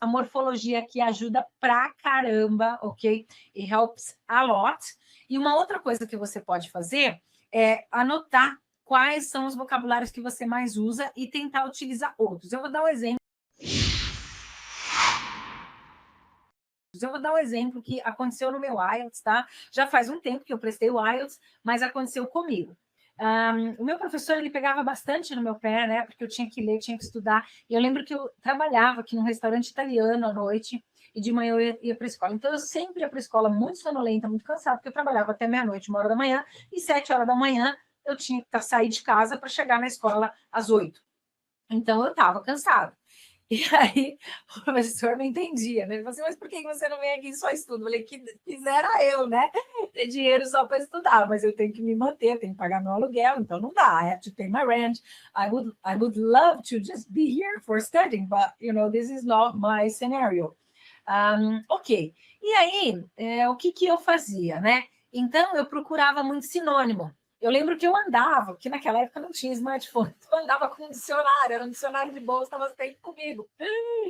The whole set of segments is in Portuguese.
A morfologia aqui ajuda pra caramba, ok? It helps a lot. E uma outra coisa que você pode fazer é anotar quais são os vocabulários que você mais usa e tentar utilizar outros. Eu vou dar um exemplo. Eu vou dar um exemplo que aconteceu no meu IELTS, tá? Já faz um tempo que eu prestei o IELTS, mas aconteceu comigo. O meu professor, ele pegava bastante no meu pé, né? Porque eu tinha que ler, tinha que estudar. E eu lembro que eu trabalhava aqui num restaurante italiano à noite e de manhã eu ia para a escola. Então, eu sempre ia para a escola muito sonolenta, muito cansada, porque eu trabalhava até meia-noite, 1 hora da manhã, e 7 horas da manhã eu tinha que sair de casa para chegar na escola às 8. Então, eu estava cansada. E aí, o professor não entendia, né? Ele falou assim, mas por que você não vem aqui e só estuda? Eu falei, que quisera eu, né? Ter dinheiro só para estudar, mas eu tenho que me manter, tenho que pagar meu aluguel, então não dá. I have to pay my rent. I would love to just be here for studying, but, this is not my scenario. Ok. E aí, o que eu fazia, né? Então, eu procurava muito sinônimo. Eu lembro que eu andava, que naquela época não tinha smartphone, eu andava com um dicionário, era um dicionário de bolsa, estava sempre comigo.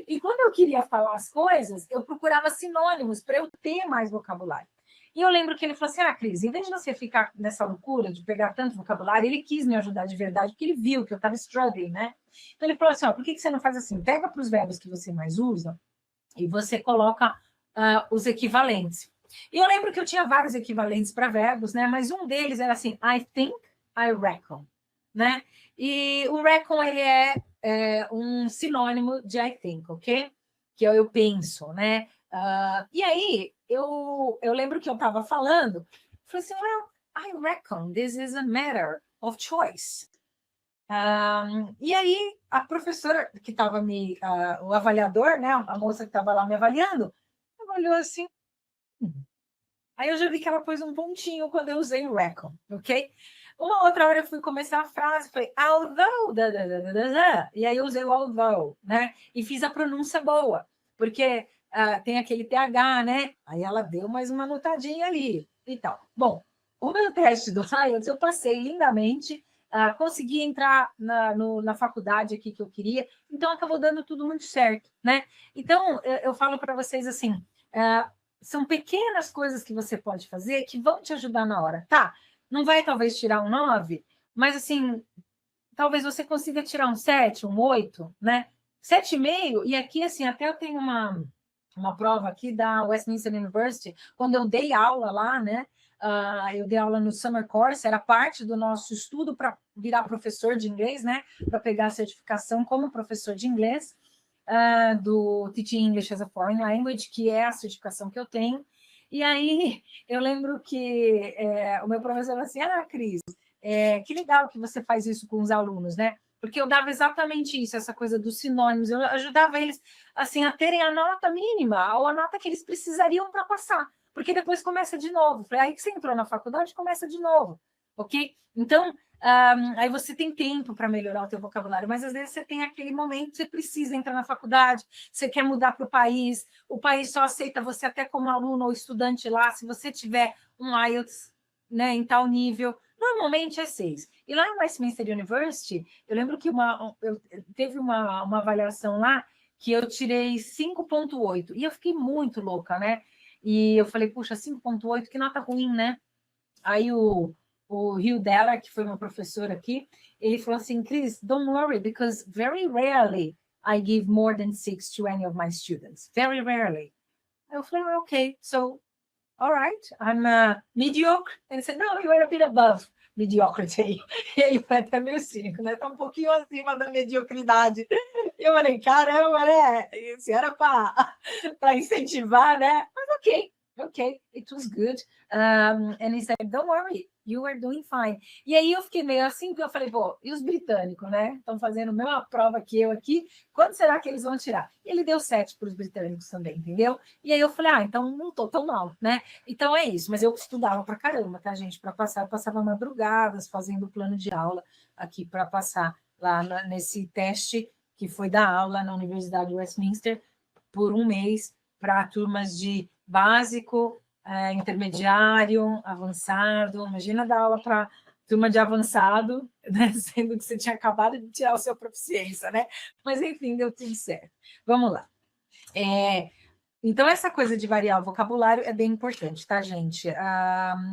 E quando eu queria falar as coisas, eu procurava sinônimos para eu ter mais vocabulário. E eu lembro que ele falou assim, Cris, em vez de você ficar nessa loucura de pegar tanto vocabulário, ele quis me ajudar de verdade, porque ele viu que eu estava struggling, né? Então ele falou assim, por que você não faz assim? Pega para os verbos que você mais usa e você coloca os equivalentes. E eu lembro que eu tinha vários equivalentes para verbos, né? Mas um deles era assim, I think, I reckon, né? E o reckon, ele é um sinônimo de I think, ok? Que eu penso, né? E aí, eu lembro que eu estava falando, falei assim, well, I reckon this is a matter of choice. E aí, a professora que estava o avaliador, né? A moça que estava lá me avaliando, olhou assim, aí eu já vi que ela pôs um pontinho quando eu usei o reckon, ok? Uma outra hora eu fui começar a frase, falei, although, e aí eu usei o although, né? E fiz a pronúncia boa, porque tem aquele TH, né? Aí ela deu mais uma notadinha ali e tal. Bom, o meu teste do IELTS eu passei lindamente, consegui entrar na faculdade aqui que eu queria, então acabou dando tudo muito certo, né? Então, eu falo para vocês assim, são pequenas coisas que você pode fazer que vão te ajudar na hora. Tá, não vai talvez tirar um 9, mas assim, talvez você consiga tirar um 7, um 8, né? 7,5, e aqui assim, até eu tenho uma prova aqui da Westminster University, quando eu dei aula lá, né? Eu dei aula no Summer Course, era parte do nosso estudo para virar professor de inglês, né? Para pegar a certificação como professor de inglês do Teaching English as a Foreign Language, que é a certificação que eu tenho. E aí eu lembro que o meu professor falou assim, Cris, que legal que você faz isso com os alunos, né? Porque eu dava exatamente isso, essa coisa dos sinônimos, eu ajudava eles assim, a terem a nota mínima, ou a nota que eles precisariam para passar, porque depois começa de novo. Falei, aí que você entrou na faculdade, começa de novo, ok? Então, aí você tem tempo para melhorar o teu vocabulário, mas às vezes você tem aquele momento que você precisa entrar na faculdade, você quer mudar para o país só aceita você até como aluno ou estudante lá, se você tiver um IELTS, né, em tal nível, normalmente é 6. E lá em Westminster University, eu lembro que teve uma avaliação lá que eu tirei 5,8, e eu fiquei muito louca, né? E eu falei, puxa, 5,8, que nota ruim, né? Aí o Hugh Deller, que foi meu professor aqui, ele falou assim, Chris, don't worry, because very rarely I give more than 6 to any of my students. Very rarely. Eu falei, okay, so, all right, I'm mediocre. And he said, no, you are a bit above mediocrity. E aí foi até meio cínico, né? Tá um pouquinho acima da mediocridade. E eu falei, caramba, né? Isso era para incentivar, né? Mas ok, it was good. And he said, don't worry, you are doing fine. E aí eu fiquei meio assim, porque eu falei, pô, e os britânicos, né? Estão fazendo a mesma prova que eu aqui, quando será que eles vão tirar? E ele deu 7 para os britânicos também, entendeu? E aí eu falei, então não tô tão mal, né? Então é isso, mas eu estudava pra caramba, tá, gente? Para passar, eu passava madrugadas fazendo o plano de aula aqui para passar lá nesse teste que foi dar aula na Universidade de Westminster por um mês para turmas de básico, intermediário, avançado. Imagina dar aula para turma de avançado, né? Sendo que você tinha acabado de tirar o seu proficiência, né? Mas, enfim, deu tudo certo. Vamos lá. Então, essa coisa de variar o vocabulário é bem importante, tá, gente?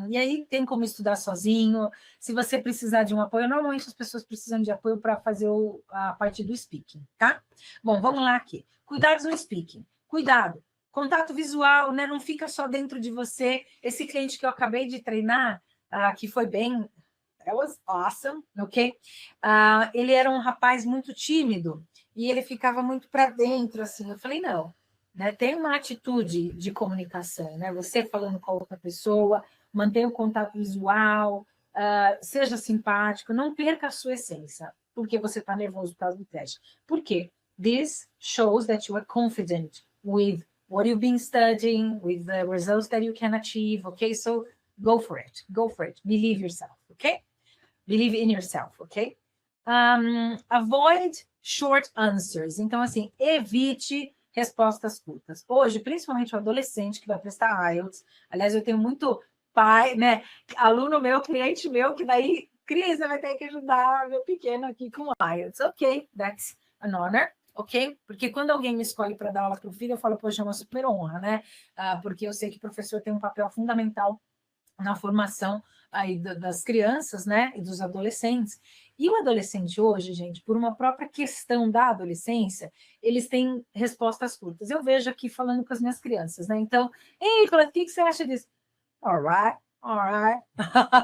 E aí tem como estudar sozinho. Se você precisar de um apoio, normalmente as pessoas precisam de apoio para fazer a parte do speaking, tá? Bom, vamos lá aqui. Cuidados no speaking. Cuidado. Contato visual, né? Não fica só dentro de você. Esse cliente que eu acabei de treinar, que foi bem. That was awesome, ok? Ele era um rapaz muito tímido e ele ficava muito para dentro, assim. Eu falei, não. Né? Tem uma atitude de comunicação, né? Você falando com a outra pessoa, mantenha o contato visual, seja simpático, não perca a sua essência, porque você está nervoso por causa do teste. Por quê? This shows that you are confident with what you've been studying, with the results that you can achieve, okay? So go for it, believe yourself, okay? Believe in yourself, okay? Avoid short answers. Então, assim, evite respostas curtas. Hoje, principalmente o adolescente que vai prestar IELTS, aliás, eu tenho muito pai, né, aluno meu, cliente meu, que daí, Cris, você vai ter que ajudar meu pequeno aqui com IELTS. Ok, that's an honor, ok? Porque quando alguém me escolhe para dar aula para o filho, eu falo, poxa, é uma super honra, né? Porque eu sei que o professor tem um papel fundamental na formação aí das crianças, né, e dos adolescentes. E o adolescente hoje, gente, por uma própria questão da adolescência, eles têm respostas curtas. Eu vejo aqui falando com as minhas crianças, né? Então, ei, o que você acha disso? All right, all right.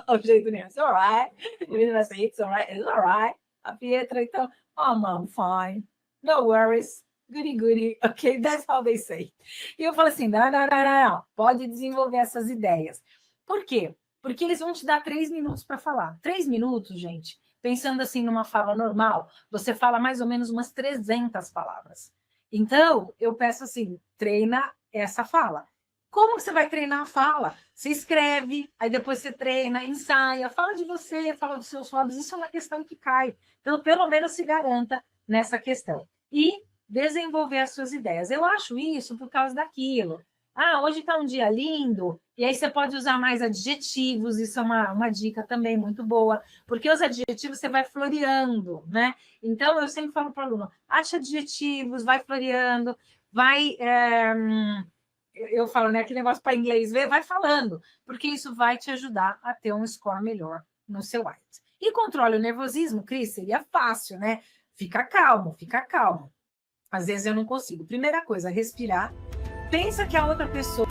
O jeito nenhum, all right. Ele vai say, it's all right, it's all right. A Pietra, então, oh, mom, fine. No worries. Goody, goody. Ok, that's how they say. E eu falo assim, não, pode desenvolver essas ideias. Por quê? Porque eles vão te dar 3 minutos para falar. 3 minutos, gente, pensando assim numa fala normal, você fala mais ou menos umas 300 palavras. Então, eu peço assim, treina essa fala. Como você vai treinar a fala? Você escreve, aí depois você treina, ensaia, fala de você, fala dos seus falos. Isso é uma questão que cai. Então, pelo menos se garanta nessa questão. E desenvolver as suas ideias. Eu acho isso por causa daquilo. Hoje está um dia lindo, e aí você pode usar mais adjetivos, isso é uma dica também muito boa, porque os adjetivos você vai floreando, né? Então, eu sempre falo para o aluno, acha adjetivos, vai floreando, vai... eu falo, né, aquele negócio para inglês ver, vai falando, porque isso vai te ajudar a ter um score melhor no seu IELTS. E controle o nervosismo, Cris, seria fácil, né? Fica calmo, fica calmo. Às vezes eu não consigo. Primeira coisa, respirar. Pensa que a outra pessoa